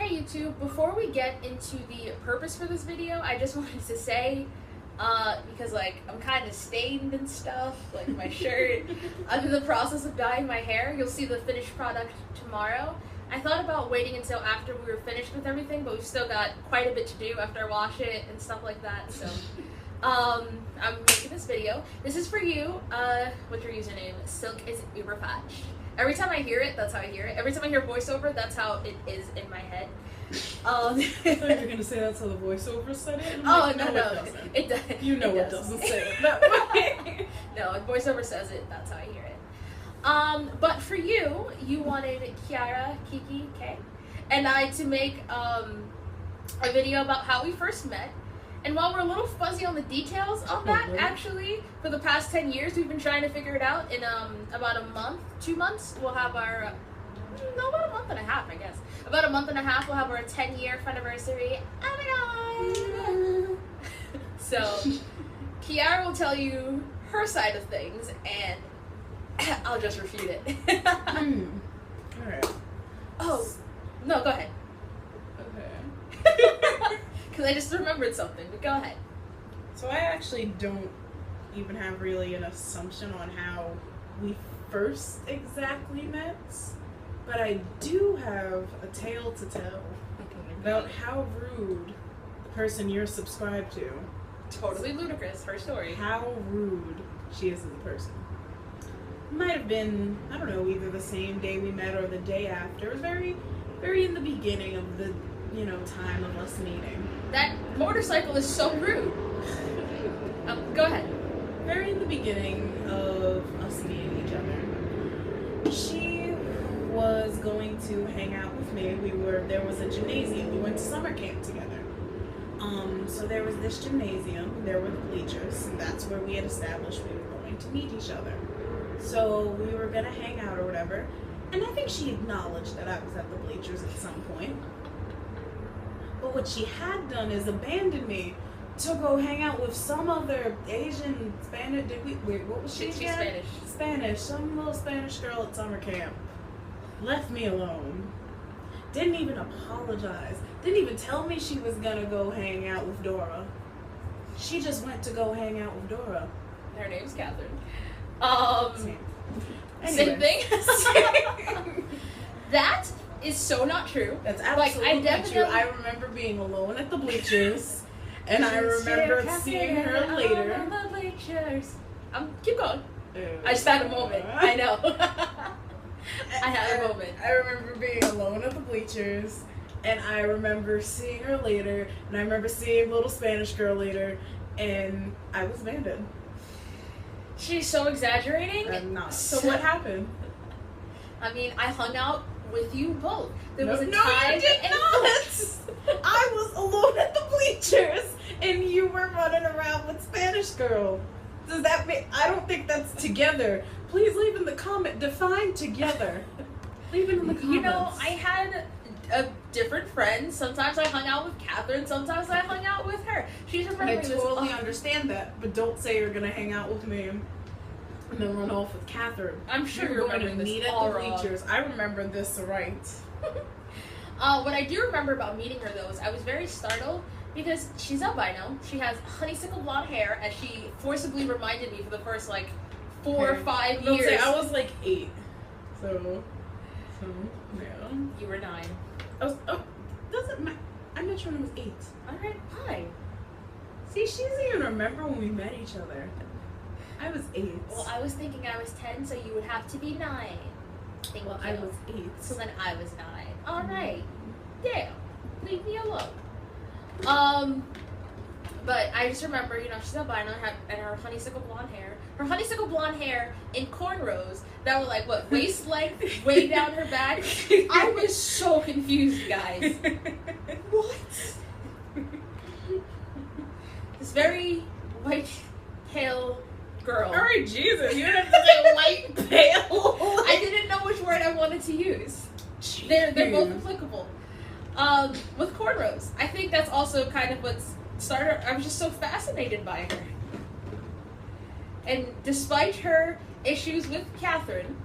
Hey YouTube, before we get into the purpose for this video, I just wanted to say, because like I'm kind of stained and stuff, like my shirt, I'm in the process of dyeing my hair. You'll see the finished product tomorrow. I thought about waiting until after we were finished with everything, but we've still got quite a bit to do after I wash it and stuff like that, so I'm making this video. This is for you. What's your username? Silk is Uberfatch. Every time I hear it, that's how I hear it. Every time I hear voiceover, that's how it is in my head. I thought you were going to say that's how the voiceover said it. Oh, like, no. It doesn't. You know it doesn't say it that way. No, if voiceover says it, that's how I hear it. But for you, you wanted Kiara, Kiki, K, and I to make a video about how we first met. And while we're a little fuzzy on the details of that, actually, for the past 10 years, we've been trying to figure it out. In about a month, 2 months, we'll have our, about a month and a half, I guess. About a month and a half, we'll have our 10-year anniversary. Oh my god! So, Kiara will tell you her side of things, and I'll just refute it. Alright. Oh, no, go ahead. Okay. Because I just remembered something, but go ahead. So I actually don't even have really an assumption on how we first exactly met, but I do have a tale to tell about how rude the person you're subscribed to. Totally ludicrous, her story. How rude she is as a person. It might have been, I don't know, either the same day we met or the day after. It was very, very in the beginning of the, time of us meeting. That motorcycle is so rude. Go ahead. Very in the beginning of us meeting each other, she was going to hang out with me. There was a gymnasium. We went to summer camp together. So there was this gymnasium. There were the bleachers, and that's where we had established we were going to meet each other. So we were gonna hang out or whatever, and I think she acknowledged that I was at the bleachers at some point. But what she had done is abandoned me to go hang out with some other Asian, Spanish, what was she again? Spanish. Spanish, some little Spanish girl at summer camp. Left me alone. Didn't even apologize. Didn't even tell me she was gonna go hang out with Dora. She just went to go hang out with Dora. Her name's Catherine. Same thing. That is so not true. That's absolutely not true. I remember being alone at the bleachers, and I remember seeing her later. On the bleachers. Keep going. I just had a moment. I know. I had a moment. I remember being alone at the bleachers, and I remember seeing her later, and I remember seeing a little Spanish girl later, and I was abandoned. She's so exaggerating. I'm not. So what happened? I mean, I hung out with you both. There was a no, time. you did not. I was alone at the bleachers, and you were running around with Spanish girl. Does that mean? I don't think that's together. Please leave in the comment. Define together. Leave it in the comments. I had a different friend. Sometimes I hung out with Catherine. Sometimes I hung out with her. She's remembering this. I totally understand that, but don't say you're gonna hang out with me and then run off with Catherine. I'm sure you're going to meet at the bleachers. I remember this right. What I do remember about meeting her though is I was very startled because she's albino. She has honeysuckle blonde hair, as she forcibly reminded me for the first 4 or 5 years. Say, I was 8. So yeah. You were 9. Doesn't matter. I met you when I was 8. Alright, fine. See, she doesn't even remember when we met each other. I was 8. Well, I was thinking I was 10, so you would have to be 9. Well, I was 8. So then I was 9. Alright. Damn. Leave me alone. But I just remember, she's albino and her honeysuckle blonde hair. Her honeysuckle blonde hair in cornrows that were waist length, way down her back. I was so confused, guys. What? This very white, pale girl. Alright, Jesus, you didn't have to say white, pale. I didn't know which word I wanted to use. They're both applicable. With cornrows. I think that's also kind of what started. I was just so fascinated by her. And despite her issues with Catherine,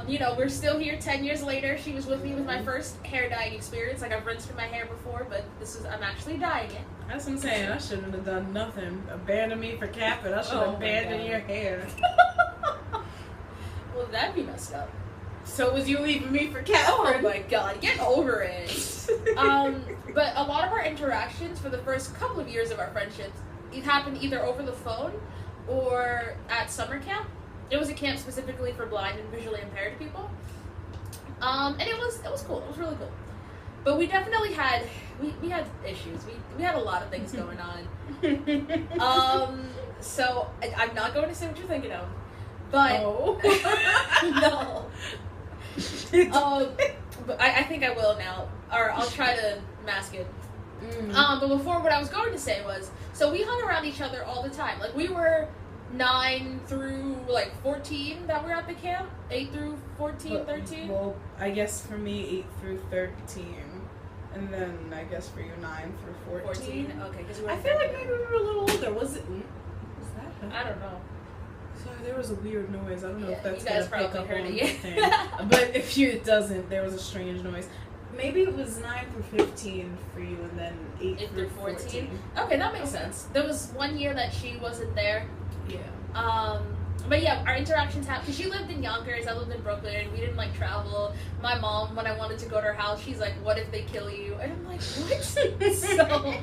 You know, we're still here 10 years later. She was with me with my first hair dyeing experience. Like, I've rinsed my hair before, but I'm actually dyeing it. That's what I'm saying. I shouldn't have done nothing. Abandon me for capping. I should have abandoned your hair. Well, that'd be messed up. So was you leaving me for capping? Oh my god, get over it. But a lot of our interactions for the first couple of years of our friendships, it happened either over the phone or at summer camp. It was a camp specifically for blind and visually impaired people. And it was cool. It was really cool. But we definitely had we had issues. We had a lot of things going on. So I'm not going to say what you're thinking of, but no. But I think I will now, or I'll try to mask it. But before, what I was going to say was, so we hung around each other all the time. Like, we were 9 through like 14 that were at the camp. 8 through 14, 13. Well, I guess for me 8 through 13, and then I guess for you 9 through 14. Okay, because I feel like maybe we were a little older. Was that? I don't know. Sorry, there was a weird noise. I don't know if that's you guys gonna pick probably up heard on it. the thing. But if it doesn't, there was a strange noise. Maybe it was 9 through 15 for you, and then 8 through 14. Okay, that makes sense. There was one year that she wasn't there. Yeah. But yeah, our interactions happened because she lived in Yonkers, I lived in Brooklyn. We didn't like travel. My mom, when I wanted to go to her house, she's like, "What if they kill you?" And I'm like, "What?" So,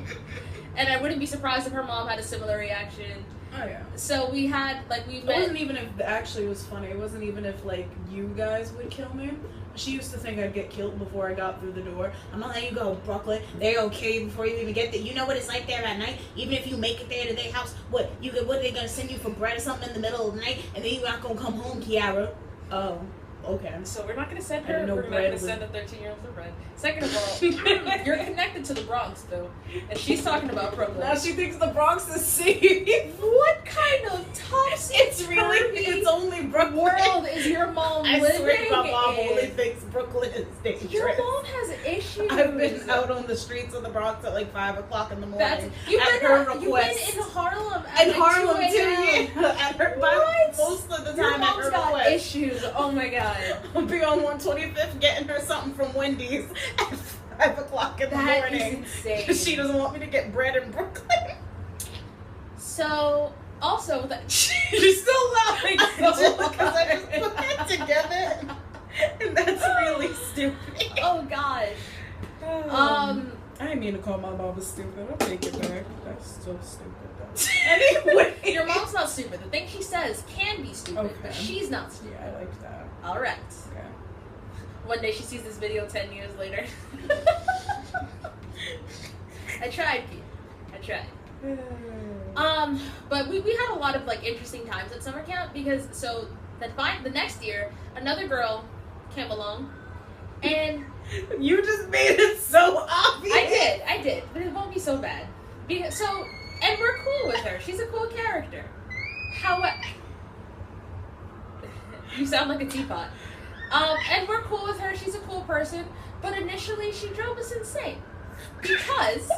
and I wouldn't be surprised if her mom had a similar reaction. Oh yeah. So we had It wasn't even if actually it was funny. It wasn't even if like you guys would kill me. She used to think I'd get killed before I got through the door. I'm not letting you go, Brooklyn. They're okay before you even get there. You know what it's like there at night. Even if you make it there to their house, what are they gonna send you for bread or something in the middle of the night, and then you're not gonna come home, Kiara? Oh. Okay. So we're not going to send her. We're not going to send a 13-year-old for bread. Second of all, you're connected to the Bronx, though, and she's talking about Brooklyn. Now she thinks the Bronx is safe. What kind of topsy? It's only Brooklyn. World is your mom living I swear my mom in? only thinks Brooklyn is dangerous. Your mom has issues. I've been out on the streets of the Bronx at like 5 o'clock in the morning. You've been in Harlem at like Harlem 2 a.m. too. Yeah. At her, most of the time Your mom's at her got request. issues. Oh my god. I'll be on 125th getting her something from Wendy's at 5 o'clock in the morning. That is insane. Because she doesn't want me to get bread in Brooklyn. So, also, she's still laughing still because I just put that together. And that's really stupid. Oh gosh. I didn't mean to call my mom stupid. I'll take it back. That's still stupid though. Anyway. Your mom's not stupid. The thing she says can be stupid, Okay. but she's not stupid. Yeah, I like that. Alright. Okay. One day she sees this video 10 years later. I tried, Pete. I tried. But we had a lot of like interesting times at summer camp because the next year another girl came along and you just made it so obvious. I did, but it won't be so bad. And we're cool with her. She's a cool character. However, you sound like a teapot. And we're cool with her. She's a cool person. But initially, she drove us insane because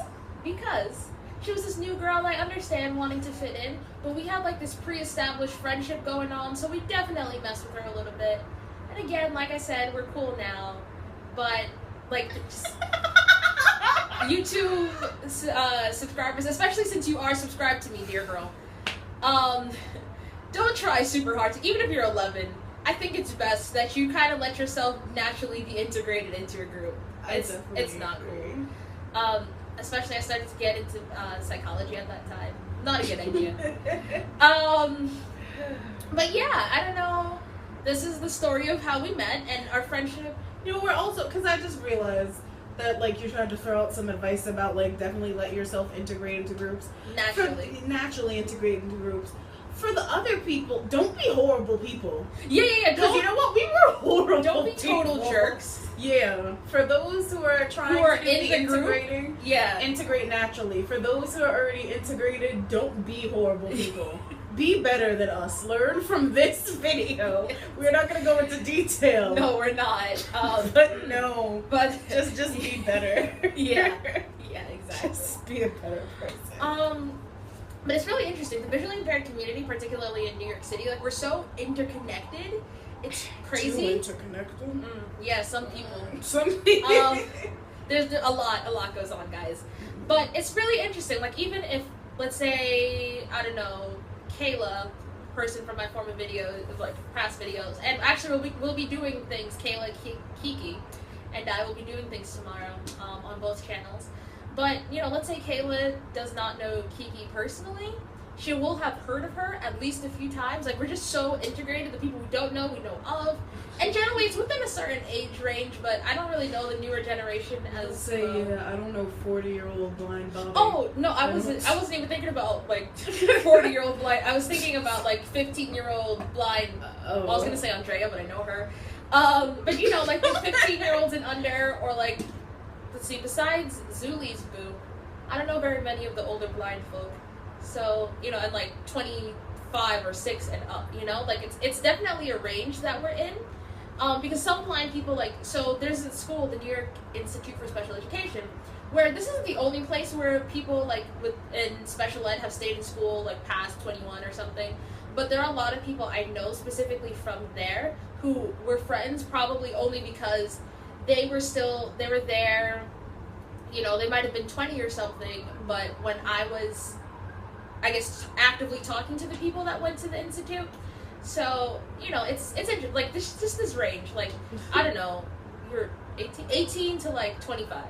she was this new girl. I understand wanting to fit in, but we had like this pre-established friendship going on, so we definitely messed with her a little bit. And again, like I said, we're cool now. But like, YouTube subscribers, especially since you are subscribed to me, dear girl, don't try super hard to, even if you're 11. I think it's best that you kind of let yourself naturally be integrated into your group. It's not cool. Especially I started to get into psychology at that time. Not a good idea. But yeah, I don't know. This is the story of how we met and our friendship. You know, we're also, because I just realized that, like, you're trying to throw out some advice about, like, definitely let yourself integrate into groups. Naturally integrate into groups. For the other people, don't be horrible people. Yeah. Because you know what? We were horrible. Don't be total jerks. Yeah. For those who are trying to be integrating, group, yeah, integrate naturally. For those who are already integrated, don't be horrible people. Be better than us. Learn from this video. We're not gonna go into detail. No, we're not. But just be better. Yeah, exactly. Just be a better person. But it's really interesting. The visually impaired community, particularly in New York City, like we're so interconnected, It's crazy. Interconnected. Yeah, some people. Some people. There's a lot goes on, guys. But it's really interesting. Like, even if, let's say, I don't know, Kayla, person from my former videos, like past videos, and actually we'll be doing things, Kayla, Kiki, and I will be doing things tomorrow on both channels. But, you know, let's say Kayla does not know Kiki personally. She will have heard of her at least a few times. Like, we're just so integrated. The people we don't know, we know of. And generally, it's within a certain age range, but I don't really know the newer generation as... I don't know 40-year-old blind Bobby. Oh, no, I wasn't even thinking about, like, 40-year-old blind. I was thinking about, like, 15-year-old blind... I was going to say Andrea, but I know her. But, you know, like, the 15-year-olds and under, or, like, let's see, besides Zuli's boo, I don't know very many of the older blind folk. So, you know, and like 25 or 6 and up, you know, like it's definitely a range that we're in, because some blind people, like, so there's a school, the New York Institute for Special Education, where this isn't the only place where people like in special ed have stayed in school like past 21 or something, but there are a lot of people I know specifically from there who were friends probably only because they were there, you know, they might have been 20 or something, but when I was, I guess, actively talking to the people that went to the institute. So, you know, it's like this range, like, I don't know, you're 18 to like 25,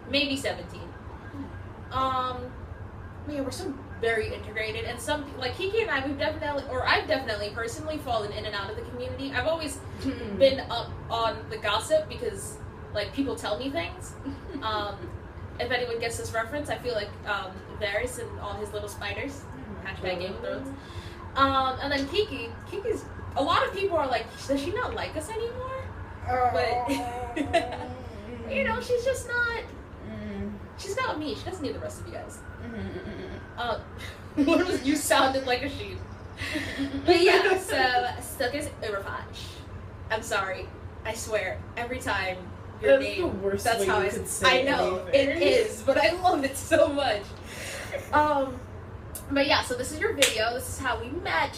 maybe 17. Yeah, we're so very integrated, and some, like Kiki and I, I've definitely personally fallen in and out of the community. I've always been up on the gossip because, like, people tell me things. If anyone gets this reference, I feel like Varys and all his little spiders. Hashtag Game of Thrones. And then Kiki's, a lot of people are like, does she not like us anymore? But, you know, she's just not, she's not me. She doesn't need the rest of you guys. What was, you sounded like a sheep. But yeah, so, Stuck is Urafaj. I'm sorry. I swear, every time your that's name, the worst that's way how you could say I know, anything. it is, but I love it so much. But yeah, so this is your video. This is how we met.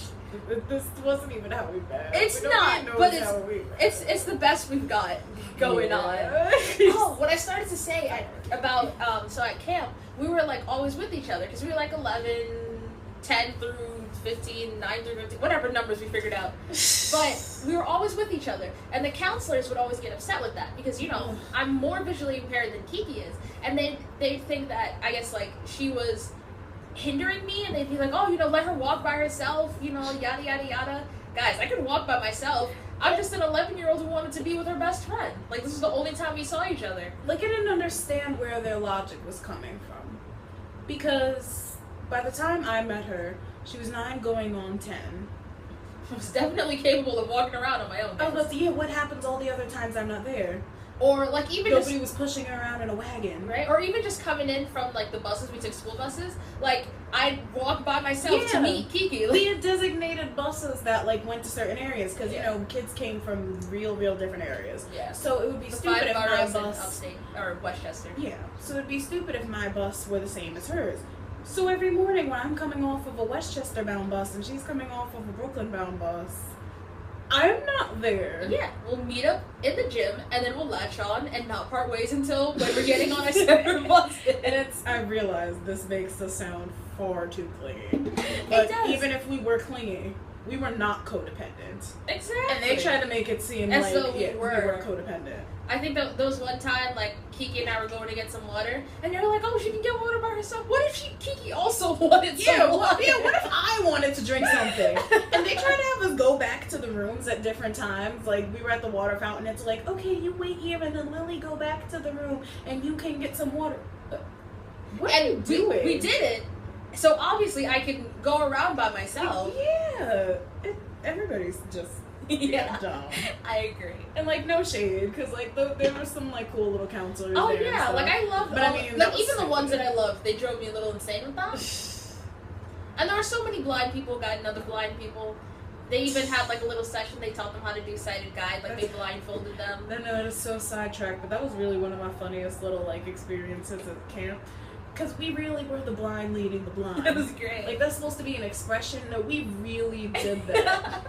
This wasn't even how we met. It's not, but it's the best we've got going on. Oh, what I started to say about so at camp, we were like always with each other because we were like 11, 10 through 15, 9 through 15, whatever numbers we figured out. But we were always with each other, and the counselors would always get upset with that because, you know, I'm more visually impaired than Kiki is, and they think that, I guess, like, she was hindering me, and they'd be like, oh, you know, let her walk by herself, you know, yada yada yada. Guys, I can walk by myself. I'm just an 11-year-old who wanted to be with her best friend. Like, this is the only time we saw each other. Like, I didn't understand where their logic was coming from, because by the time I met her, she was 9 going on 10. I was definitely capable of walking around on my own. Oh, but yeah, what happens all the other times I'm not there? Or, like, even nobody was pushing her around in a wagon. Right? Or even just coming in from, like, the buses, we took school buses. Like, I'd walk by myself to meet Kiki. Like, we had designated buses that, like, went to certain areas, because, you know, kids came from real different areas. Yeah. So it would be stupid if my bus... upstate, or Westchester. Yeah. So it would be stupid if my bus were the same as hers. So every morning when I'm coming off of a Westchester-bound bus and she's coming off of a Brooklyn-bound bus, I'm not there. Yeah, we'll meet up in the gym, and then we'll latch on and not part ways until when we're getting on a separate bus. And I realize this makes us sound far too clingy. But it does. Even if we were clingy, we were not codependent. Exactly. And they try to make it seem as like though we were codependent. I think that there was one time, like, Kiki and I were going to get some water, and they're like, oh, she can get water by herself. What if Kiki also wanted some water? Yeah, what if I wanted to drink something? And they try to have us go back to the rooms at different times. Like, we were at the water fountain, it's like, okay, you wait here, and then Lily go back to the room, and you can get some water. What are you doing? We did it, so obviously I can go around by myself. Yeah, everybody's just... Yeah, dumb. I agree. And, like, no shade, because, like, there were some, like, cool little counselors Oh, there yeah, like, I love but I mean, like, even the ones that I loved, they drove me a little insane with that. And there were so many blind people guiding other blind people. They even had, like, a little session, they taught them how to do sighted guide, like, they blindfolded them. I know, that is so sidetracked, but that was really one of my funniest little, like, experiences at camp. Because we really were the blind leading the blind. That was great. Like, that's supposed to be an expression. No, we really did that.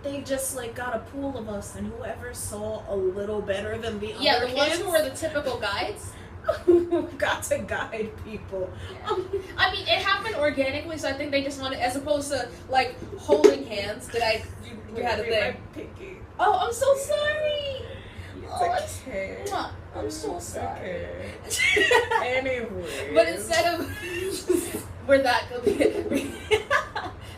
they just like got a pool of us, and whoever saw a little better than the Yeah, other the ones kids who were the typical guides. got to guide people. Yeah. I mean, it happened organically, so I think they just wanted, as opposed to like holding hands. You had a thing. Picky. Oh, I'm so sorry. It's okay. I'm so sorry. Okay. Anyway. But instead of we're that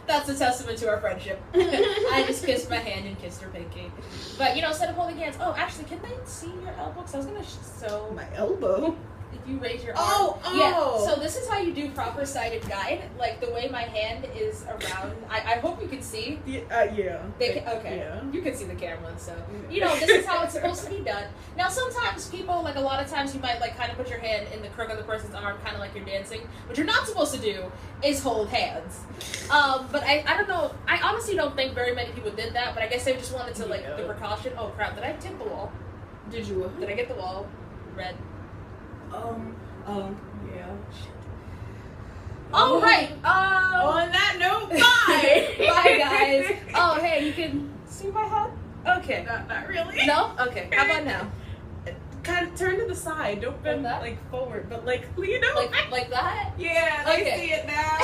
that's a testament to our friendship. I just kissed my hand and kissed her pinky. But instead of holding hands, actually, can they see your elbow? Because I was gonna my elbow. If you raise your arm. Oh. Yeah. So this is how you do proper sighted guide. Like the way my hand is around. I hope you can see. Yeah. Okay. Yeah. You can see the camera, so this is how it's supposed to be done. Now sometimes people, like a lot of times, you might like kind of put your hand in the crook of the person's arm, kind of like you're dancing. What you're not supposed to do is hold hands. But I don't know. I honestly don't think very many people did that. But I guess they just wanted to like the precaution. Oh crap! Did I tip the wall? Did you? Did I get the wall red? Yeah. All right. On that note, bye. Bye, guys. Oh, hey, you can see my head? Okay. Not really. No? Okay. How about now? Kind of turn to the side. Don't bend like forward, but like like that? Yeah. Okay. I see it now.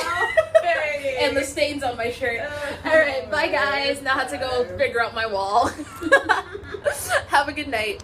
Hey. And the stains on my shirt. All right. Bye, guys. Now I have to go figure out my wall. Have a good night.